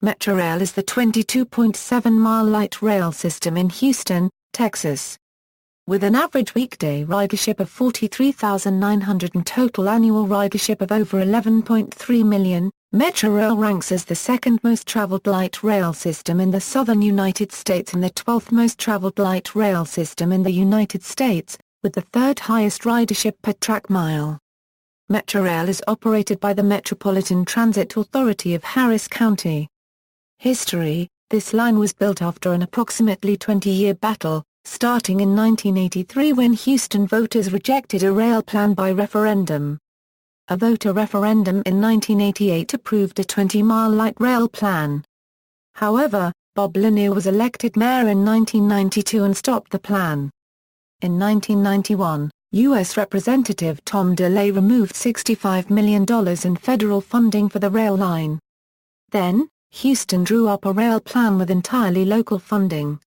METRORail is the 22.7-mile light rail system in Houston, Texas. With an average weekday ridership of 43,900 and total annual ridership of over 11.3 million, METRORail ranks as the second most traveled light rail system in the southern United States and the 12th most traveled light rail system in the United States, with the third highest ridership per track mile. METRORail is operated by the Metropolitan Transit Authority of Harris County. History: this line was built after an approximately 20-year battle, starting in 1983 when Houston voters rejected a rail plan by referendum. A voter referendum in 1988 approved a 20-mile light rail plan. However, Bob Lanier was elected mayor in 1992 and stopped the plan. In 1991, U.S. Representative Tom DeLay removed $65 million in federal funding for the rail line. Then, Houston drew up a rail plan with entirely local funding.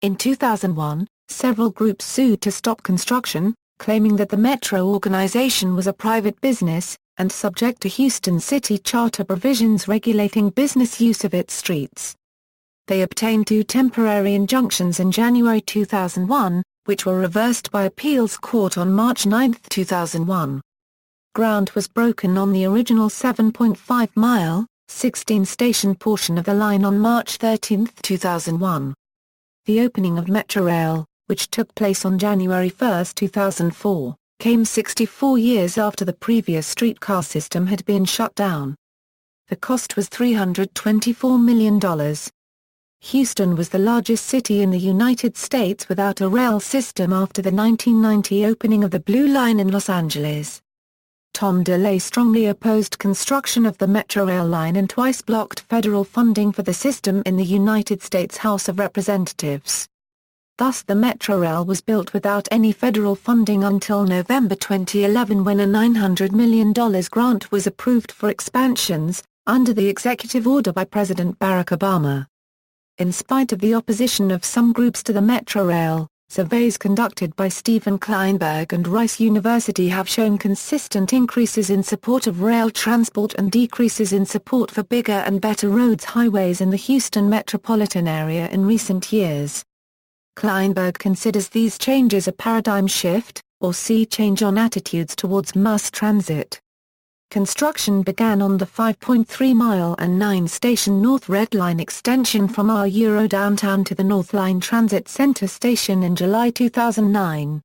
In 2001, several groups sued to stop construction, claiming that the Metro organization was a private business, and subject to Houston City Charter provisions regulating business use of its streets. They obtained 2 temporary injunctions in January 2001, which were reversed by appeals court on March 9, 2001. Ground was broken on the original 7.5-mile, 16-station portion of the line on March 13, 2001. The opening of METRORail, which took place on January 1, 2004, came 64 years after the previous streetcar system had been shut down. The cost was $324 million. Houston was the largest city in the United States without a rail system after the 1990 opening of the Blue Line in Los Angeles. Tom DeLay strongly opposed construction of the METRORail line and twice blocked federal funding for the system in the United States House of Representatives. Thus the METRORail was built without any federal funding until November 2011 when a $900 million grant was approved for expansions, under the executive order by President Barack Obama. In spite of the opposition of some groups to the METRORail, surveys conducted by Stephen Kleinberg and Rice University have shown consistent increases in support of rail transport and decreases in support for bigger and better roads highways in the Houston metropolitan area in recent years. Kleinberg considers these changes a paradigm shift, or sea change on attitudes towards mass transit. Construction began on the 5.3-mile and 9-station North Red Line extension from our Euro downtown to the North Line Transit Center station in July 2009.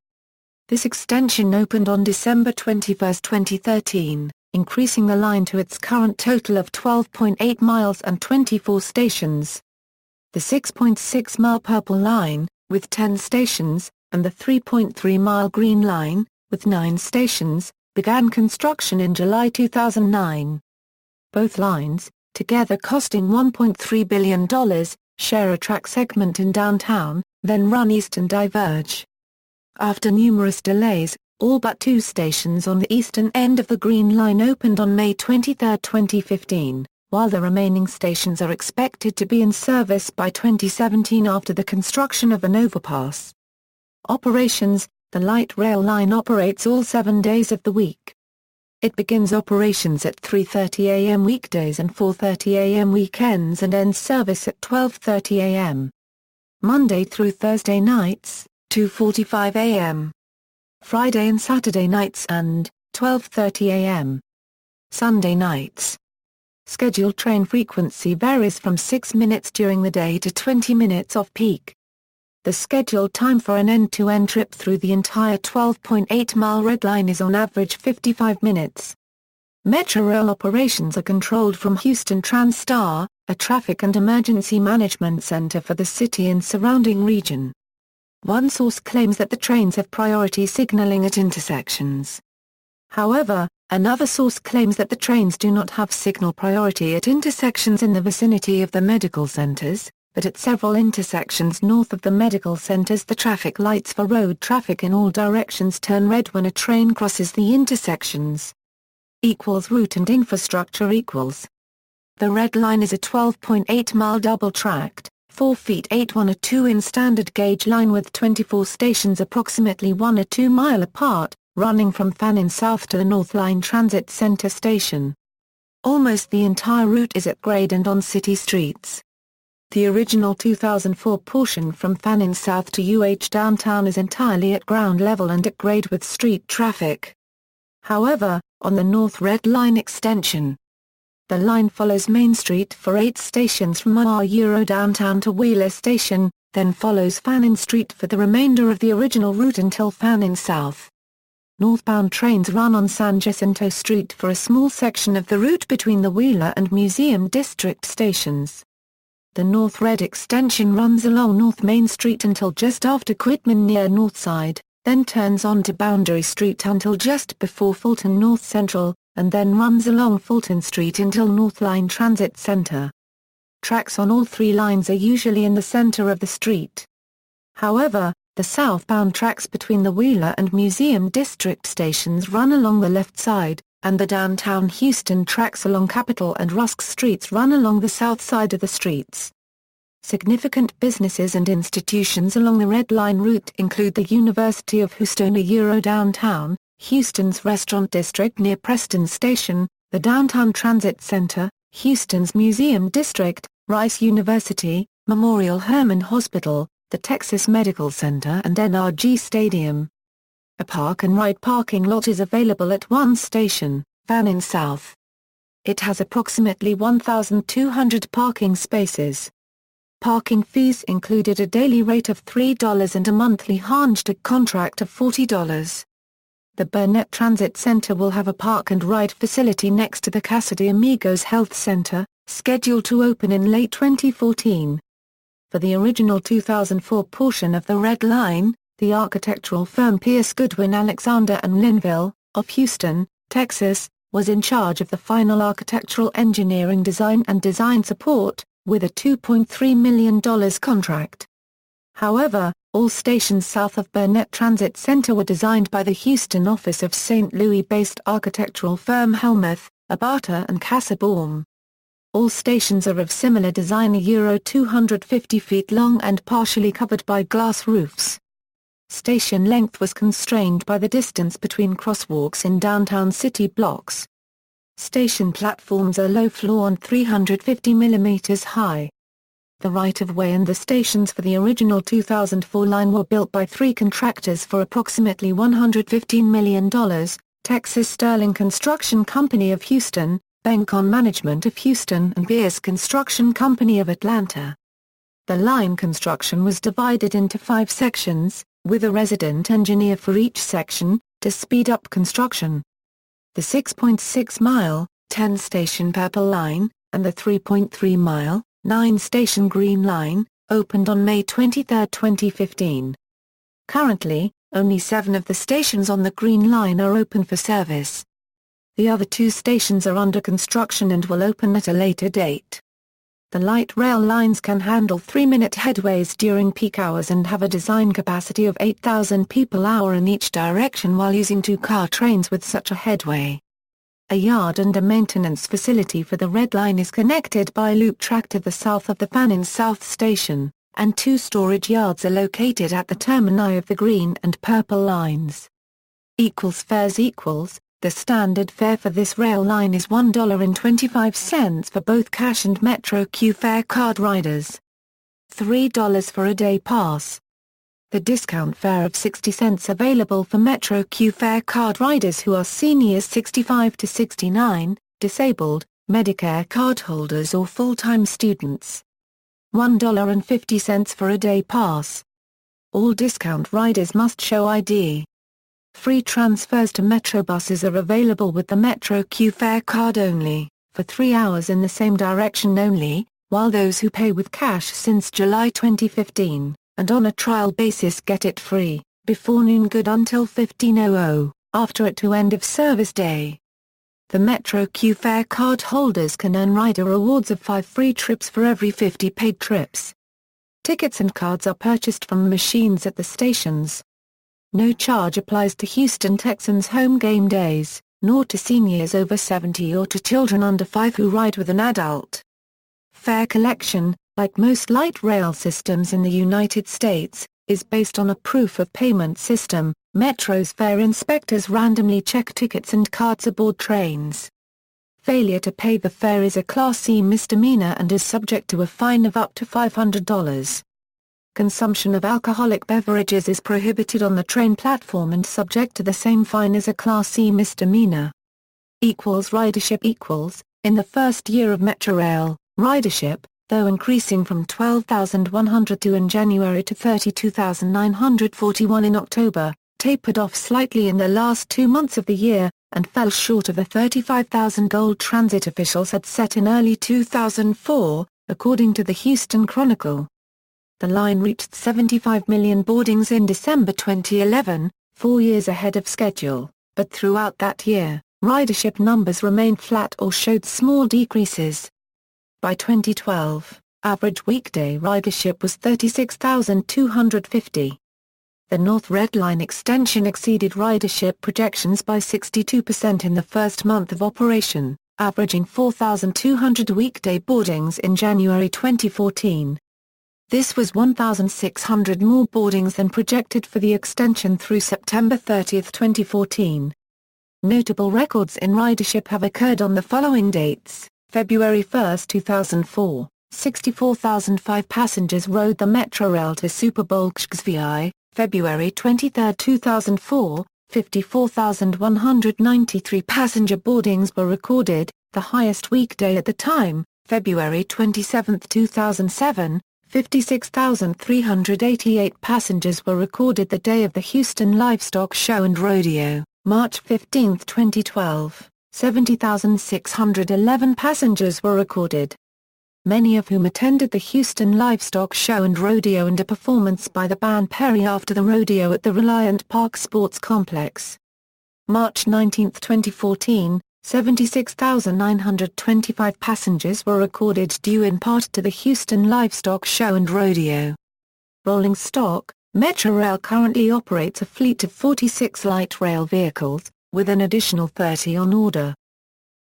This extension opened on December 21, 2013, increasing the line to its current total of 12.8 miles and 24 stations. The 6.6-mile Purple Line, with 10 stations, and the 3.3-mile Green Line, with 9 stations, began construction in July 2009. Both lines, together costing $1.3 billion, share a track segment in downtown, then run east and diverge. After numerous delays, all but 2 stations on the eastern end of the Green Line opened on May 23, 2015, while the remaining stations are expected to be in service by 2017 after the construction of an overpass. Operations: the light rail line operates all 7 days of the week. It begins operations at 3:30 a.m. weekdays and 4:30 a.m. weekends and ends service at 12:30 a.m. Monday through Thursday nights, 2:45 a.m. Friday and Saturday nights and 12:30 a.m. Sunday nights. Scheduled train frequency varies from 6 minutes during the day to 20 minutes off-peak. The scheduled time for an end-to-end trip through the entire 12.8-mile Red Line is on average 55 minutes. METRORail operations are controlled from Houston TransStar, a traffic and emergency management center for the city and surrounding region. One source claims that the trains have priority signaling at intersections. However, another source claims that the trains do not have signal priority at intersections in the vicinity of the medical centers, but at several intersections north of the medical centers the traffic lights for road traffic in all directions turn red when a train crosses the intersections. Route and infrastructure equals. The Red Line is a 12.8-mile double-tracked, 4 feet 8 1 2-in standard gauge line with 24 stations approximately 1 or 2 mile apart, running from Fannin South to the North Line Transit Center station. Almost the entire route is at grade and on city streets. The original 2004 portion from Fannin South to UH Downtown is entirely at ground level and at grade with street traffic. However, on the North Red Line extension, the line follows Main Street for 8 stations from Euro Downtown to Wheeler Station, then follows Fannin Street for the remainder of the original route until Fannin South. Northbound trains run on San Jacinto Street for a small section of the route between the Wheeler and Museum District stations. The North Red extension runs along North Main Street until just after Quitman near Northside, then turns on to Boundary Street until just before Fulton North Central, and then runs along Fulton Street until North Line Transit Center. Tracks on all 3 lines are usually in the center of the street. However, the southbound tracks between the Wheeler and Museum District stations run along the left side, and the downtown Houston tracks along Capitol and Rusk Streets run along the south side of the streets. Significant businesses and institutions along the Red Line route include the University of Houston Euro Downtown, Houston's Restaurant District near Preston Station, the Downtown Transit Center, Houston's Museum District, Rice University, Memorial Hermann Hospital, the Texas Medical Center and NRG Stadium. A park-and-ride parking lot is available at one station, Fannin South. It has approximately 1,200 parking spaces. Parking fees included a daily rate of $3 and a monthly Harnstead contract of $40. The Burnett Transit Center will have a park-and-ride facility next to the Cassidy Amigos Health Center, scheduled to open in late 2014. For the original 2004 portion of the Red Line, the architectural firm Pierce Goodwin Alexander and Linville, of Houston, Texas, was in charge of the final architectural engineering design and design support, with a $2.3 million contract. However, all stations south of Burnett Transit Center were designed by the Houston office of St. Louis-based architectural firm Helmuth, Abata and Cassabaum. All stations are of similar design, Euro 250 feet long and partially covered by glass roofs. Station length was constrained by the distance between crosswalks in downtown city blocks. Station platforms are low-floor and 350 mm high. The right-of-way and the stations for the original 2004 line were built by 3 contractors for approximately $115 million, Texas Sterling Construction Company of Houston, Bencon Management of Houston and Beers Construction Company of Atlanta. The line construction was divided into 5 sections, with a resident engineer for each section, to speed up construction. The 6.6-mile, 10-station Purple Line, and the 3.3-mile, 9-station Green Line, opened on May 23, 2015. Currently, only 7 of the stations on the Green Line are open for service. The other 2 stations are under construction and will open at a later date. The light rail lines can handle 3-minute headways during peak hours and have a design capacity of 8,000 people/hour in each direction while using 2-car trains with such a headway. A yard and a maintenance facility for the Red Line is connected by a loop track to the south of the Fannin South Station, and 2 storage yards are located at the termini of the Green and Purple lines. Fares equals. The standard fare for this rail line is $1.25 for both cash and MetroQ fare card riders. $3 for a day pass. The discount fare of 60 cents available for MetroQ fare card riders who are seniors 65 to 69, disabled, Medicare cardholders or full-time students. $1.50 for a day pass. All discount riders must show ID. Free transfers to Metro buses are available with the MetroQ fare card only, for 3 hours in the same direction only, while those who pay with cash since July 2015, and on a trial basis get it free, before noon good until 15:00, after it to end of service day. The MetroQ fare card holders can earn rider rewards of 5 free trips for every 50 paid trips. Tickets and cards are purchased from machines at the stations. No charge applies to Houston Texans home game days, nor to seniors over 70 or to children under 5 who ride with an adult. Fare collection, like most light rail systems in the United States, is based on a proof-of-payment system. Metro's fare inspectors randomly check tickets and cards aboard trains. Failure to pay the fare is a Class C misdemeanor and is subject to a fine of up to $500. Consumption of alcoholic beverages is prohibited on the train platform and subject to the same fine as a Class C misdemeanor. Ridership. In the first year of METRORail, ridership, though increasing from 12,102 in January to 32,941 in October, tapered off slightly in the last 2 months of the year, and fell short of the 35,000 goal transit officials had set in early 2004, according to the Houston Chronicle. The line reached 75 million boardings in December 2011, 4 years ahead of schedule, but throughout that year, ridership numbers remained flat or showed small decreases. By 2012, average weekday ridership was 36,250. The North Red Line extension exceeded ridership projections by 62% in the first month of operation, averaging 4,200 weekday boardings in January 2014. This was 1,600 more boardings than projected for the extension through September 30, 2014. Notable records in ridership have occurred on the following dates: February 1, 2004, 64,005 passengers rode the METRORail to Super Bowl XVII. February 23, 2004, 54,193 passenger boardings were recorded, the highest weekday at the time. February 27, 2007, 56,388 passengers were recorded the day of the Houston Livestock Show and Rodeo. March 15, 2012, 70,611 passengers were recorded, many of whom attended the Houston Livestock Show and Rodeo and a performance by the band Perry after the rodeo at the Reliant Park Sports Complex. March 19, 2014, 76,925 passengers were recorded due in part to the Houston Livestock Show and Rodeo. Rolling stock, METRORail currently operates a fleet of 46 light rail vehicles, with an additional 30 on order.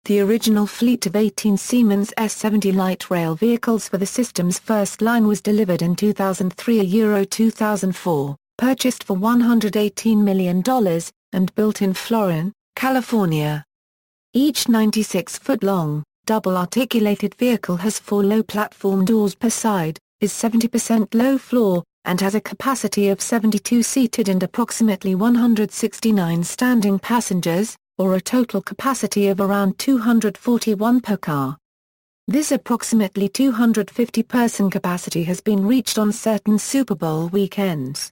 The original fleet of 18 Siemens S70 light rail vehicles for the system's first line was delivered in 2003-2004, purchased for $118 million, and built in Florin, California. Each 96-foot-long, double-articulated vehicle has 4 low-platform doors per side, is 70% low-floor, and has a capacity of 72 seated and approximately 169 standing passengers, or a total capacity of around 241 per car. This approximately 250-person capacity has been reached on certain Super Bowl weekends.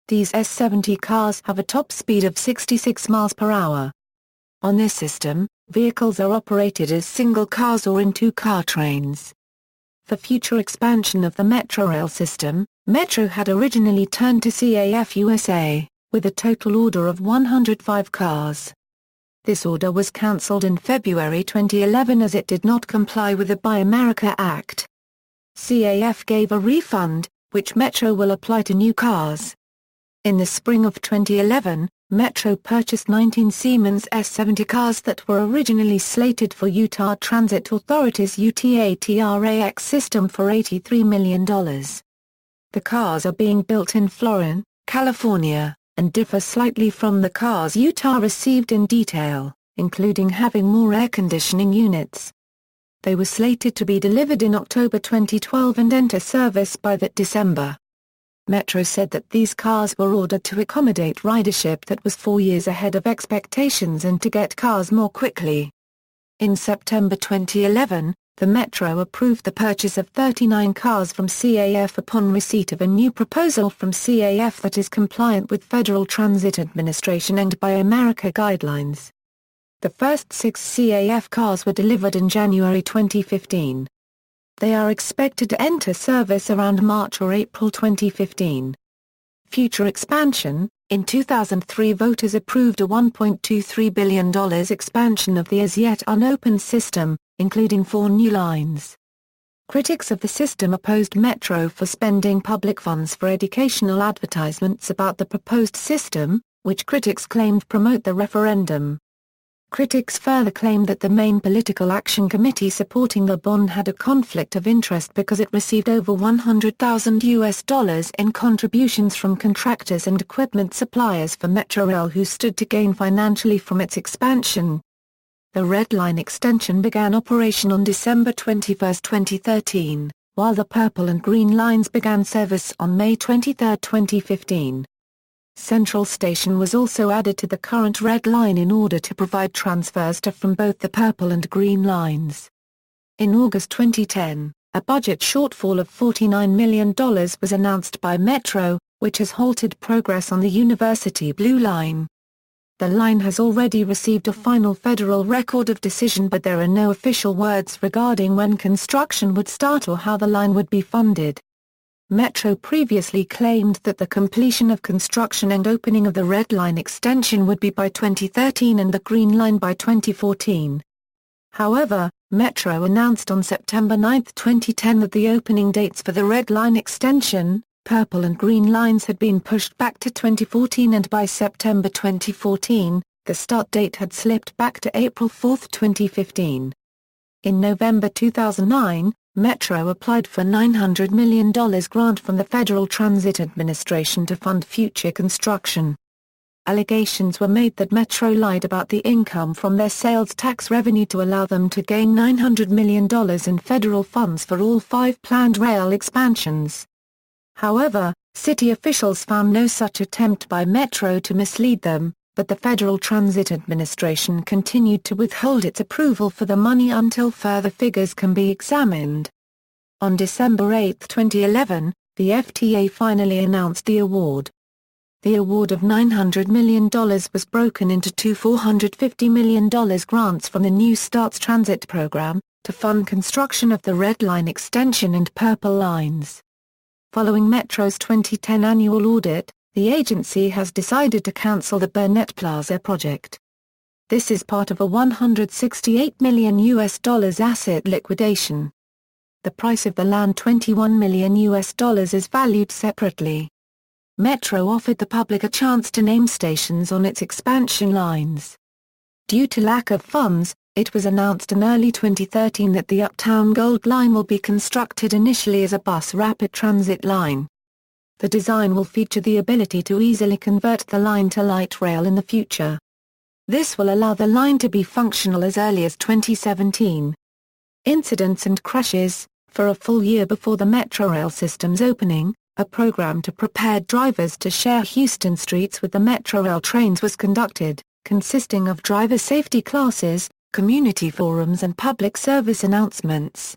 These S70 cars have a top speed of 66 miles per hour. On this system, vehicles are operated as single cars or in 2-car trains. For future expansion of the METRORail system, Metro had originally turned to CAF USA, with a total order of 105 cars. This order was cancelled in February 2011 as it did not comply with the Buy America Act. CAF gave a refund, which Metro will apply to new cars. In the spring of 2011, Metro purchased 19 Siemens S70 cars that were originally slated for Utah Transit Authority's UTATRAX system for $83 million. The cars are being built in Florin, California, and differ slightly from the cars Utah received in detail, including having more air conditioning units. They were slated to be delivered in October 2012 and enter service by that December. Metro said that these cars were ordered to accommodate ridership that was 4 years ahead of expectations and to get cars more quickly. In September 2011, the Metro approved the purchase of 39 cars from CAF upon receipt of a new proposal from CAF that is compliant with Federal Transit Administration and Buy America guidelines. The first 6 CAF cars were delivered in January 2015. They are expected to enter service around March or April 2015. Future expansion: in 2003 voters approved a $1.23 billion expansion of the as-yet unopened system, including 4 new lines. Critics of the system opposed Metro for spending public funds for educational advertisements about the proposed system, which critics claimed promote the referendum. Critics further claimed that the main political action committee supporting the bond had a conflict of interest because it received over $100,000 in contributions from contractors and equipment suppliers for METRORail who stood to gain financially from its expansion. The Red Line extension began operation on December 21, 2013, while the Purple and Green Lines began service on May 23, 2015. Central Station was also added to the current Red Line in order to provide transfers from both the Purple and Green Lines. In August 2010, a budget shortfall of $49 million was announced by Metro, which has halted progress on the University Blue Line. The line has already received a final federal record of decision, but there are no official words regarding when construction would start or how the line would be funded. Metro previously claimed that the completion of construction and opening of the Red Line extension would be by 2013 and the Green Line by 2014. However, Metro announced on September 9, 2010 that the opening dates for the Red Line extension, Purple and Green Lines had been pushed back to 2014, and by September 2014, the start date had slipped back to April 4, 2015. In November 2009, Metro applied for $900 million grant from the Federal Transit Administration to fund future construction. Allegations were made that Metro lied about the income from their sales tax revenue to allow them to gain $900 million in federal funds for all 5 planned rail expansions. However, city officials found no such attempt by Metro to mislead them, but the Federal Transit Administration continued to withhold its approval for the money until further figures can be examined. On December 8, 2011, the FTA finally announced the award. The award of $900 million was broken into two $450 million grants from the New Starts Transit Program, to fund construction of the Red Line extension and Purple Lines. Following Metro's 2010 annual audit, the agency has decided to cancel the Burnett Plaza project. This is part of a $168 million asset liquidation. The price of the land $21 million is valued separately. Metro offered the public a chance to name stations on its expansion lines. Due to lack of funds, it was announced in early 2013 that the Uptown Gold Line will be constructed initially as a bus rapid transit line. The design will feature the ability to easily convert the line to light rail in the future. This will allow the line to be functional as early as 2017. Incidents and crashes. For a full year before the METRORail system's opening, a program to prepare drivers to share Houston streets with the METRORail trains was conducted, consisting of driver safety classes, community forums and public service announcements.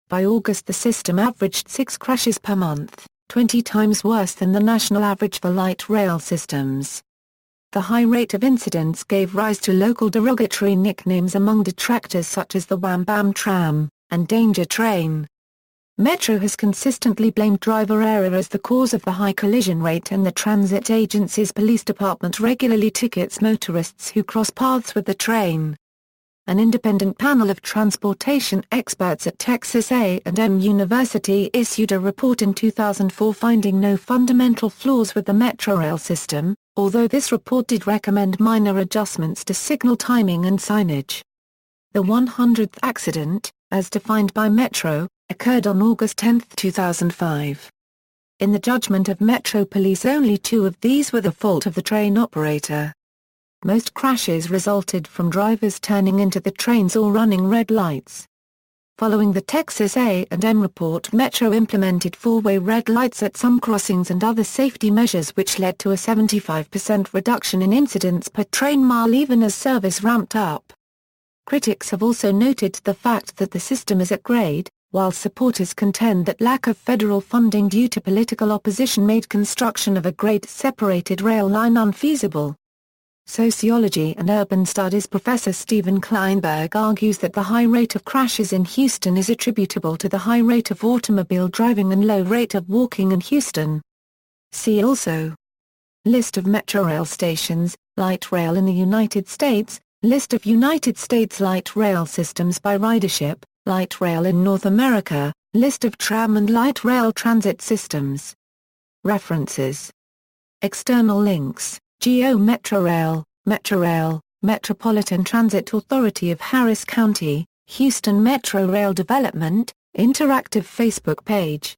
By August the system averaged 6 crashes per month, 20 times worse than the national average for light rail systems. The high rate of incidents gave rise to local derogatory nicknames among detractors such as the Wham Bam Tram and Danger Train. Metro has consistently blamed driver error as the cause of the high collision rate, and the transit agency's police department regularly tickets motorists who cross paths with the train. An independent panel of transportation experts at Texas A&M University issued a report in 2004 finding no fundamental flaws with the METRORail system, although this report did recommend minor adjustments to signal timing and signage. The 100th accident, as defined by Metro, occurred on August 10, 2005. In the judgment of Metro Police, only 2 of these were the fault of the train operator. Most crashes resulted from drivers turning into the trains or running red lights. Following the Texas A&M report, Metro implemented 4-way red lights at some crossings and other safety measures, which led to a 75% reduction in incidents per train mile even as service ramped up. Critics have also noted the fact that the system is at grade, while supporters contend that lack of federal funding due to political opposition made construction of a grade-separated rail line unfeasible. Sociology and urban studies professor Stephen Kleinberg argues that the high rate of crashes in Houston is attributable to the high rate of automobile driving and low rate of walking in Houston. See also: List of METRORail stations, light rail in the United States, List of United States light rail systems by ridership, light rail in North America, List of tram and light rail transit systems. References. External links: METRORail, METRORail, Metropolitan Transit Authority of Harris County, Houston METRORail Development, interactive Facebook page.